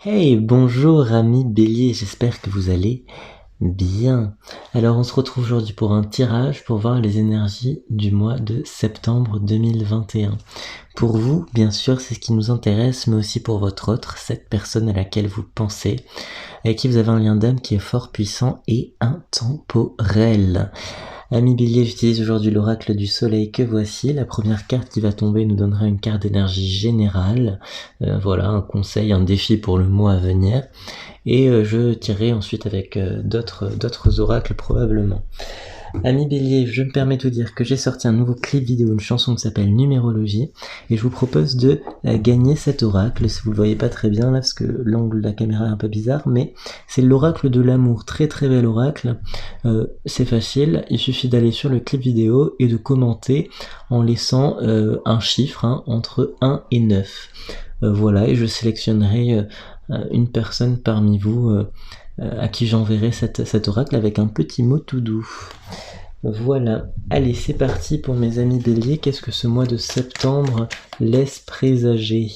Hey, bonjour ami Bélier, j'espère que vous allez bien. Alors on se retrouve aujourd'hui pour un tirage pour voir les énergies du mois de septembre 2021. Pour vous, bien sûr, c'est ce qui nous intéresse, mais aussi pour votre autre, cette personne à laquelle vous pensez, avec qui vous avez un lien d'âme qui est fort puissant et intemporel. Ami Bélier, j'utilise aujourd'hui l'oracle du soleil que voici. La première carte qui va tomber nous donnera une carte d'énergie générale. Voilà, un conseil, un défi pour le mois à venir. Et je tirerai ensuite avec d'autres oracles probablement. Ami Bélier, je me permets de vous dire que j'ai sorti un nouveau clip vidéo, une chanson qui s'appelle Numérologie, et je vous propose de gagner cet oracle, si vous le voyez pas très bien là, parce que l'angle de la caméra est un peu bizarre, mais c'est l'oracle de l'amour, très très bel oracle, c'est facile, il suffit d'aller sur le clip vidéo et de commenter en laissant un chiffre entre 1 et 9. Voilà, et je sélectionnerai une personne parmi vous à qui j'enverrai cet oracle avec un petit mot tout doux. Voilà, allez c'est parti pour mes amis Bélier, qu'est-ce que ce mois de septembre laisse présager?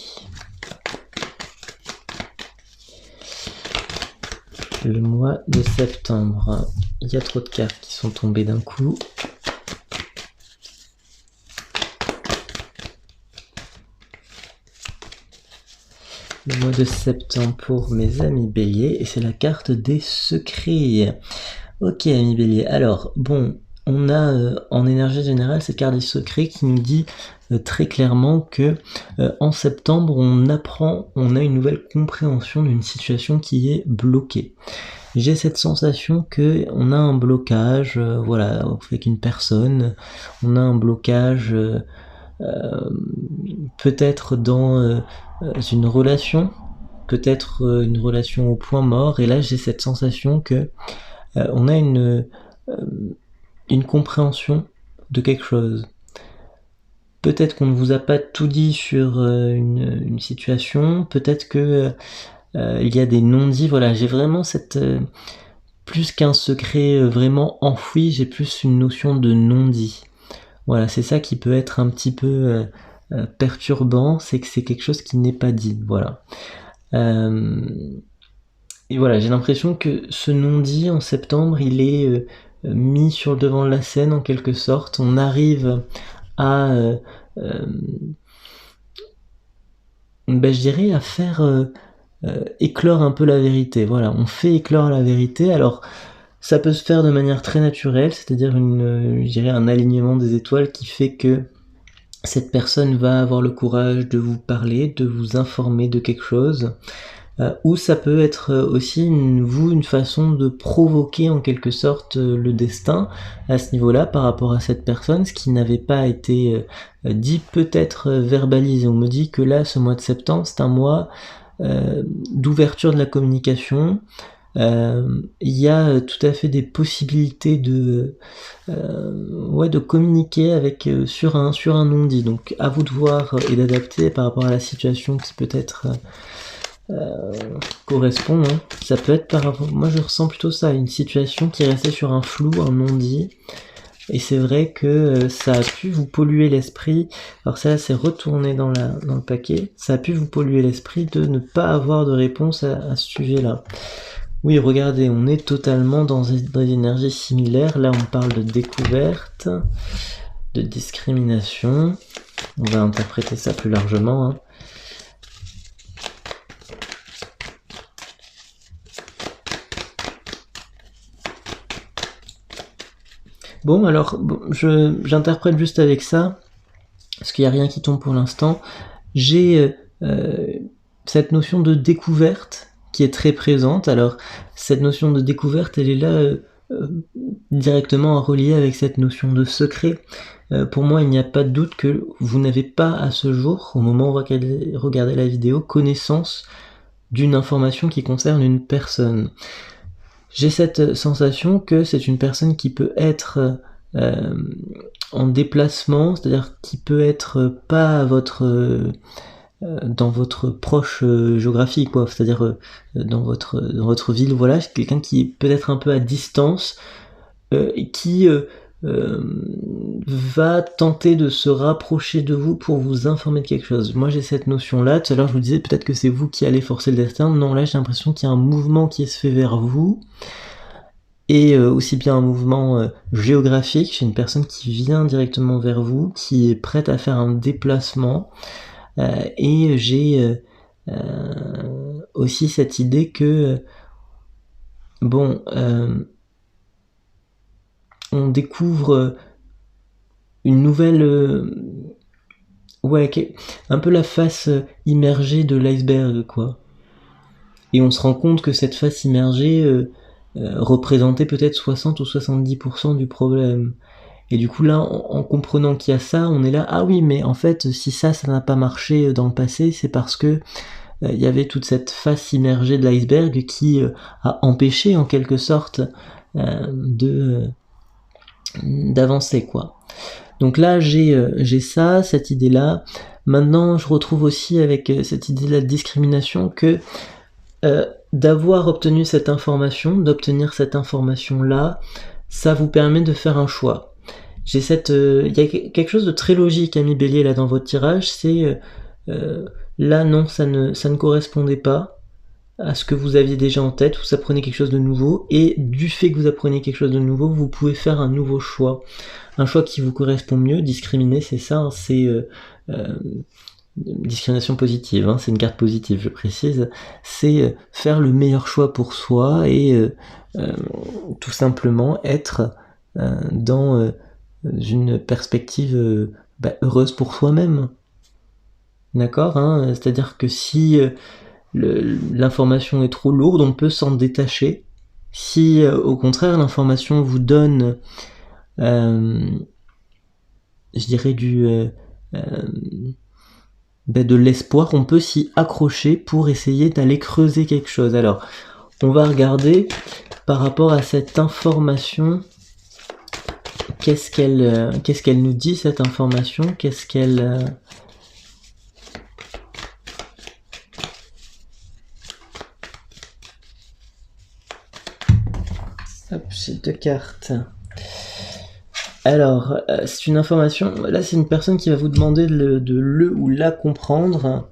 Le mois de septembre, il y a trop de cartes qui sont tombées d'un coup. Le mois de septembre pour mes amis Bélier, et c'est la carte des secrets. Ok amis Bélier, alors bon, on a en énergie générale cette carte des secrets qui nous dit très clairement que en septembre on a une nouvelle compréhension d'une situation qui est bloquée. J'ai cette sensation que on a un blocage, voilà, avec une personne, on a un blocage peut-être dans une relation, peut-être une relation au point mort, et là j'ai cette sensation que on a une compréhension de quelque chose. Peut-être qu'on ne vous a pas tout dit sur une situation, peut-être que il y a des non-dits, voilà, j'ai vraiment cette... plus qu'un secret vraiment enfoui, j'ai plus une notion de non-dit. Voilà, c'est ça qui peut être un petit peu perturbant, c'est que c'est quelque chose qui n'est pas dit, voilà. Et voilà, j'ai l'impression que ce non-dit en septembre, il est mis sur le devant de la scène en quelque sorte. On arrive à, je dirais, à faire éclore un peu la vérité. Voilà, on fait éclore la vérité. Alors, ça peut se faire de manière très naturelle, c'est-à-dire je dirais un alignement des étoiles qui fait que cette personne va avoir le courage de vous parler, de vous informer de quelque chose. Ou ça peut être aussi une façon de provoquer en quelque sorte le destin à ce niveau-là par rapport à cette personne, ce qui n'avait pas été dit, peut-être verbalisé. On me dit que là, ce mois de septembre, c'est un mois d'ouverture de la communication. Il y a tout à fait des possibilités de communiquer avec sur un non-dit. Donc à vous de voir et d'adapter par rapport à la situation qui peut-être correspond. Ça peut être par rapport... Moi je ressens plutôt ça, une situation qui est restée sur un flou, un non-dit. Et c'est vrai que ça a pu vous polluer l'esprit. Alors ça c'est retourné dans le paquet. Ça a pu vous polluer l'esprit de ne pas avoir de réponse à ce sujet-là. Oui, regardez, on est totalement dans des énergies similaires. Là, on parle de découverte, de discrimination. On va interpréter ça plus largement. Bon, alors, j'interprète juste avec ça, parce qu'il n'y a rien qui tombe pour l'instant. J'ai cette notion de découverte qui est très présente. Alors, cette notion de découverte, elle est là directement à relier avec cette notion de secret. Pour moi, il n'y a pas de doute que vous n'avez pas à ce jour, au moment où vous regardez la vidéo, connaissance d'une information qui concerne une personne. J'ai cette sensation que c'est une personne qui peut être en déplacement, c'est-à-dire qui peut être pas à dans votre proche géographie, quoi, c'est-à-dire dans votre ville, voilà, quelqu'un qui est peut-être un peu à distance et qui va tenter de se rapprocher de vous pour vous informer de quelque chose. Moi j'ai cette notion-là, tout à l'heure je vous disais peut-être que c'est vous qui allez forcer le destin, non là j'ai l'impression qu'il y a un mouvement qui se fait vers vous, et aussi bien un mouvement géographique, j'ai une personne qui vient directement vers vous, qui est prête à faire un déplacement, et j'ai aussi cette idée que on découvre une nouvelle un peu la face immergée de l'iceberg, quoi. Et on se rend compte que cette face immergée représentait peut-être 60 ou 70% du problème. Et du coup là, en comprenant qu'il y a ça, on est là, ah oui, mais en fait, si ça n'a pas marché dans le passé, c'est parce que il y avait toute cette face immergée de l'iceberg qui a empêché en quelque sorte d'avancer, quoi. Donc là j'ai ça, cette idée-là. Maintenant je retrouve aussi avec cette idée-là de discrimination que d'avoir obtenu cette information, d'obtenir cette information-là, ça vous permet de faire un choix. J'ai il y a quelque chose de très logique, ami Bélier, là dans votre tirage, c'est là non, ça ne correspondait pas à ce que vous aviez déjà en tête, vous apprenez quelque chose de nouveau, et du fait que vous apprenez quelque chose de nouveau, vous pouvez faire un nouveau choix. Un choix qui vous correspond mieux. Discriminer, c'est ça, hein, c'est discrimination positive, hein, c'est une carte positive, je précise, c'est faire le meilleur choix pour soi et tout simplement être dans une perspective heureuse pour soi-même. D'accord, hein, c'est-à-dire que si l'information est trop lourde, on peut s'en détacher. Si au contraire l'information vous donne, je dirais de l'espoir, on peut s'y accrocher pour essayer d'aller creuser quelque chose. Alors, on va regarder par rapport à cette information, qu'est-ce qu'elle nous dit, cette information, qu'est-ce qu'elle... Hop, j'ai 2 cartes. Alors, c'est une information, là c'est une personne qui va vous demander de le ou la comprendre.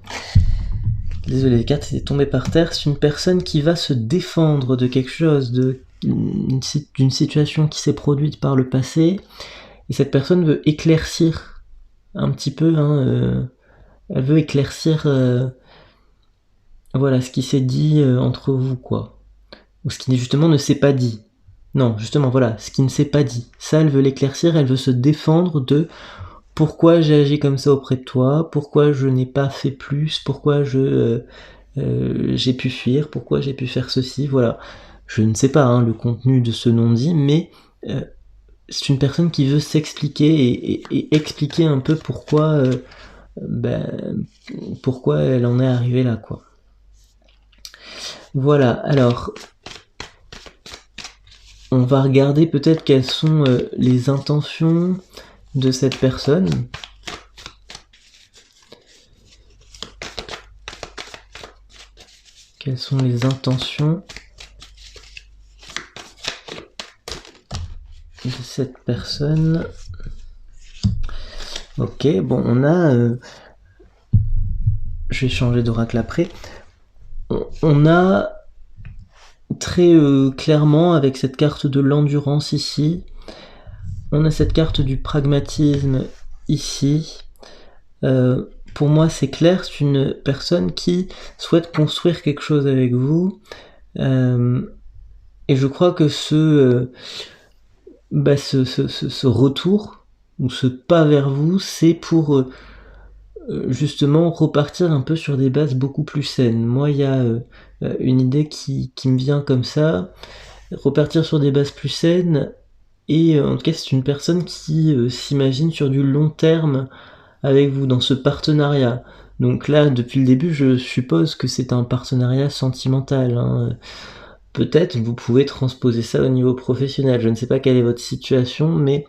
Désolé, les cartes étaient tombées par terre. C'est une personne qui va se défendre de quelque chose, d'une situation qui s'est produite par le passé. Et cette personne veut éclaircir un petit peu, elle veut éclaircir voilà, ce qui s'est dit entre vous, quoi. Ou ce qui justement ne s'est pas dit. Non, justement, voilà, ce qui ne s'est pas dit. Ça, elle veut l'éclaircir, elle veut se défendre de pourquoi j'ai agi comme ça auprès de toi, pourquoi je n'ai pas fait plus, pourquoi j'ai pu fuir, pourquoi j'ai pu faire ceci, voilà. Je ne sais pas le contenu de ce non-dit, mais c'est une personne qui veut s'expliquer et expliquer un peu pourquoi elle en est arrivée là, quoi. Voilà, alors... on va regarder peut-être quelles sont les intentions de cette personne. Quelles sont les intentions de cette personne? Ok, bon, on a... je vais changer d'oracle après. On a... très clairement avec cette carte de l'endurance ici, on a cette carte du pragmatisme ici. Pour moi c'est clair, c'est une personne qui souhaite construire quelque chose avec vous, et je crois que ce retour ou ce pas vers vous, c'est pour justement repartir un peu sur des bases beaucoup plus saines. Moi il y a une idée qui me vient comme ça, repartir sur des bases plus saines, et en tout cas c'est une personne qui s'imagine sur du long terme avec vous dans ce partenariat. Donc là depuis le début je suppose que c'est un partenariat sentimental, Peut-être vous pouvez transposer ça au niveau professionnel, je ne sais pas quelle est votre situation, mais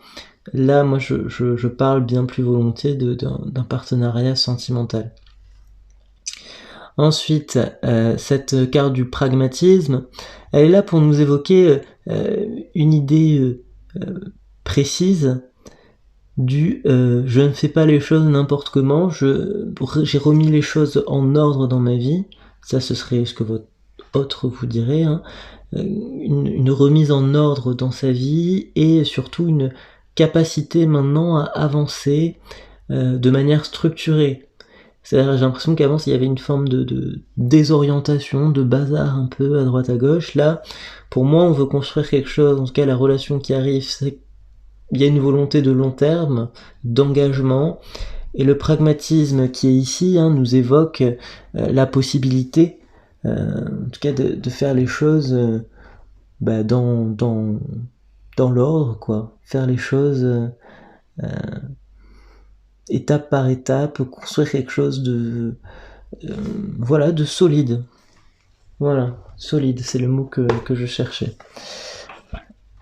là moi je parle bien plus volontiers d'un partenariat sentimental. Ensuite, cette carte du pragmatisme, elle est là pour nous évoquer une idée précise du je ne fais pas les choses n'importe comment, j'ai remis les choses en ordre dans ma vie, ça ce serait ce que votre autre vous dirait, hein. Une remise en ordre dans sa vie et surtout une capacité maintenant à avancer de manière structurée. C'est-à-dire, j'ai l'impression qu'avant, il y avait une forme de désorientation, de bazar un peu à droite à gauche. Là, pour moi, on veut construire quelque chose, en tout cas la relation qui arrive, il y a une volonté de long terme, d'engagement, et le pragmatisme qui est ici nous évoque la possibilité, en tout cas de faire les choses dans l'ordre, quoi. Faire les choses étape par étape, construire quelque chose de de solide. Voilà, solide, c'est le mot que je cherchais.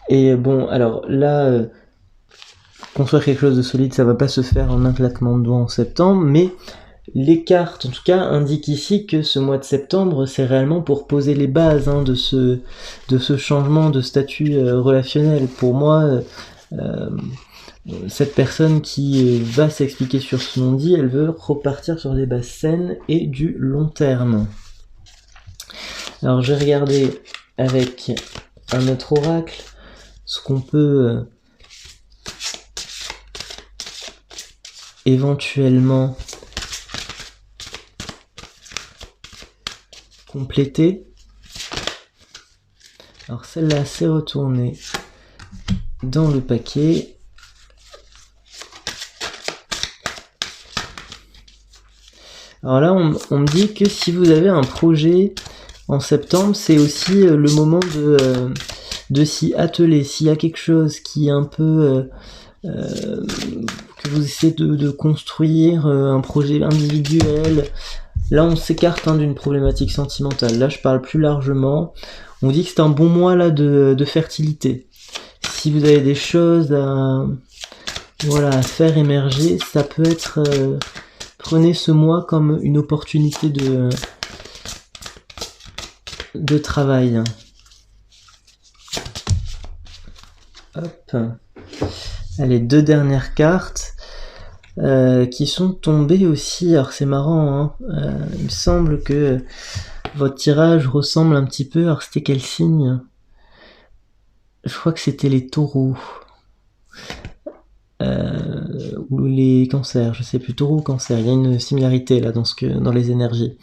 Et bon, alors là, construire quelque chose de solide, ça va pas se faire en un claquement de doigts en septembre, mais les cartes, en tout cas, indiquent ici que ce mois de septembre, c'est réellement pour poser les bases de ce changement de statut relationnel. Pour moi, cette personne qui va s'expliquer sur ce non-dit, elle veut repartir sur des bases saines et du long terme. Alors j'ai regardé avec un autre oracle ce qu'on peut éventuellement compléter. Alors celle-là s'est retournée dans le paquet. Alors là, on me dit que si vous avez un projet en septembre, c'est aussi le moment de s'y atteler. S'il y a quelque chose qui est un peu que vous essayez de construire, un projet individuel, là on s'écarte d'une problématique sentimentale. Là je parle plus largement. On dit que c'est un bon mois là de fertilité. Si vous avez des choses à faire émerger, ça peut être... prenez ce mois comme une opportunité de travail. Hop. Allez, 2 dernières cartes qui sont tombées aussi. Alors c'est marrant, il me semble que votre tirage ressemble un petit peu. Alors c'était quel signe ? Je crois que c'était les taureaux. Ou les cancers, je sais plus, taureau ou cancer, il y a une similarité là dans les énergies.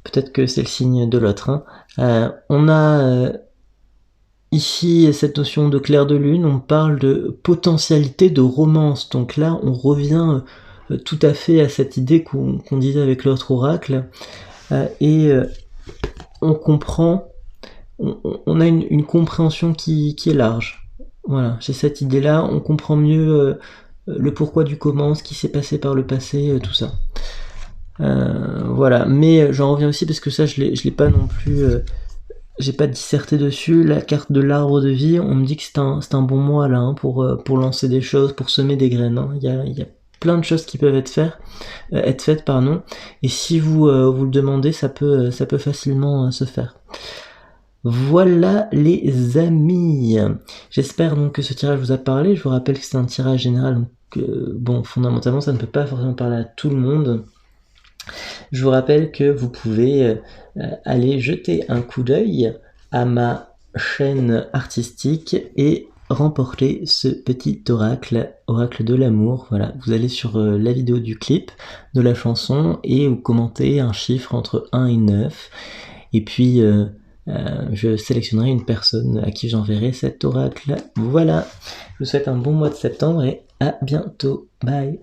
Peut-être que c'est le signe de l'autre. On a ici cette notion de clair de lune, on parle de potentialité de romance, donc là on revient tout à fait à cette idée qu'on disait avec l'autre oracle, et on comprend, on a une compréhension qui est large. Voilà, j'ai cette idée-là, on comprend mieux le pourquoi du comment, ce qui s'est passé par le passé, tout ça. Voilà, mais j'en reviens aussi parce que ça, je l'ai pas non plus... j'ai pas disserté dessus. La carte de l'arbre de vie, on me dit que c'est un bon mois là pour lancer des choses, pour semer des graines. Il y a plein de choses qui peuvent être faites, et si vous le demandez, ça peut facilement se faire. Voilà les amis, j'espère donc que ce tirage vous a parlé. Je vous rappelle que c'est un tirage général, donc fondamentalement ça ne peut pas forcément parler à tout le monde. Je vous rappelle que vous pouvez aller jeter un coup d'œil à ma chaîne artistique et remporter ce petit oracle de l'amour. Voilà, vous allez sur la vidéo du clip de la chanson et vous commentez un chiffre entre 1 et 9, et puis je sélectionnerai une personne à qui j'enverrai cet oracle. Voilà, je vous souhaite un bon mois de septembre et à bientôt. Bye.